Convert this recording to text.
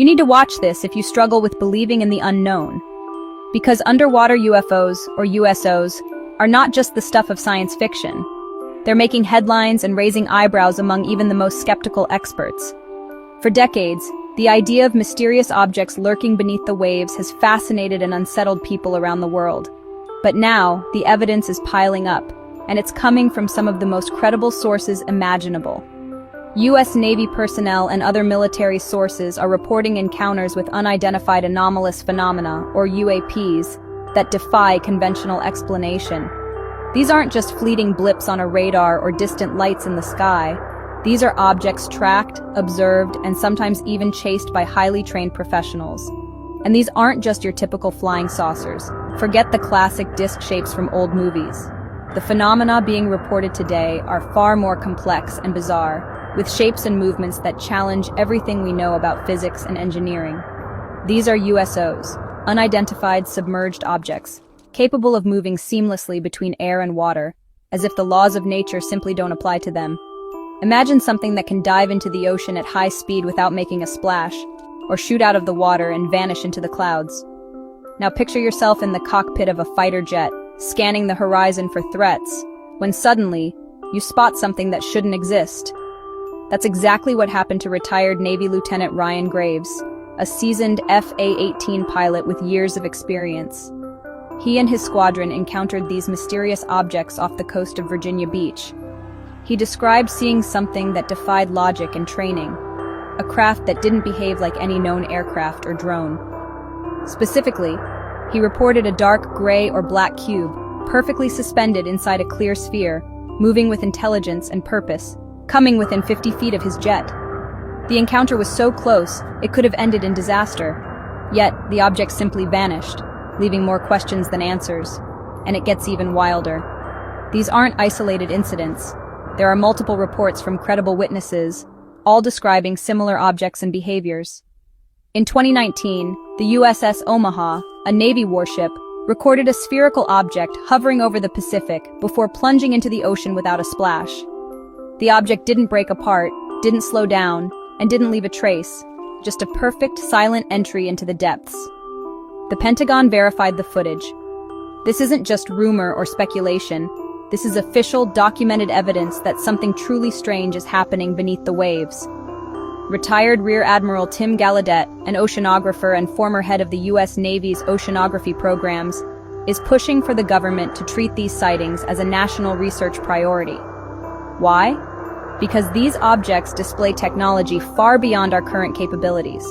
You need to watch this if you struggle with believing in the unknown. Because underwater UFOs, or USOs, are not just the stuff of science fiction. They're making headlines and raising eyebrows among even the most skeptical experts. For decades, the idea of mysterious objects lurking beneath the waves has fascinated and unsettled people around the world. But now, the evidence is piling up, and it's coming from some of the most credible sources imaginable. U.S. Navy personnel and other military sources are reporting encounters with unidentified anomalous phenomena, or UAPs, that defy conventional explanation. These aren't just fleeting blips on a radar or distant lights in the sky. These are objects tracked, observed, and sometimes even chased by highly trained professionals. And these aren't just your typical flying saucers. Forget the classic disc shapes from old movies. The phenomena being reported today are far more complex and bizarre, with shapes and movements that challenge everything we know about physics and engineering. These are USOs, unidentified submerged objects, capable of moving seamlessly between air and water, as if the laws of nature simply don't apply to them. Imagine something that can dive into the ocean at high speed without making a splash, or shoot out of the water and vanish into the clouds. Now picture yourself in the cockpit of a fighter jet, scanning the horizon for threats, when suddenly, you spot something that shouldn't exist. That's exactly what happened to retired Navy Lieutenant Ryan Graves, a seasoned FA-18 pilot with years of experience. He and his squadron encountered these mysterious objects off the coast of Virginia Beach. He described seeing something that defied logic and training, a craft that didn't behave like any known aircraft or drone. Specifically, he reported a dark gray or black cube, perfectly suspended inside a clear sphere, moving with intelligence and purpose, coming within 50 feet of his jet. The encounter was so close, it could have ended in disaster. Yet, the object simply vanished, leaving more questions than answers. And it gets even wilder. These aren't isolated incidents. There are multiple reports from credible witnesses, all describing similar objects and behaviors. In 2019, the USS Omaha, a Navy warship, recorded a spherical object hovering over the Pacific before plunging into the ocean without a splash. The object didn't break apart, didn't slow down, and didn't leave a trace, just a perfect, silent entry into the depths. The Pentagon verified the footage. This isn't just rumor or speculation. This is official, documented evidence that something truly strange is happening beneath the waves. Retired Rear Admiral Tim Gallaudet, an oceanographer and former head of the U.S. Navy's oceanography programs, is pushing for the government to treat these sightings as a national research priority. Why? Because these objects display technology far beyond our current capabilities.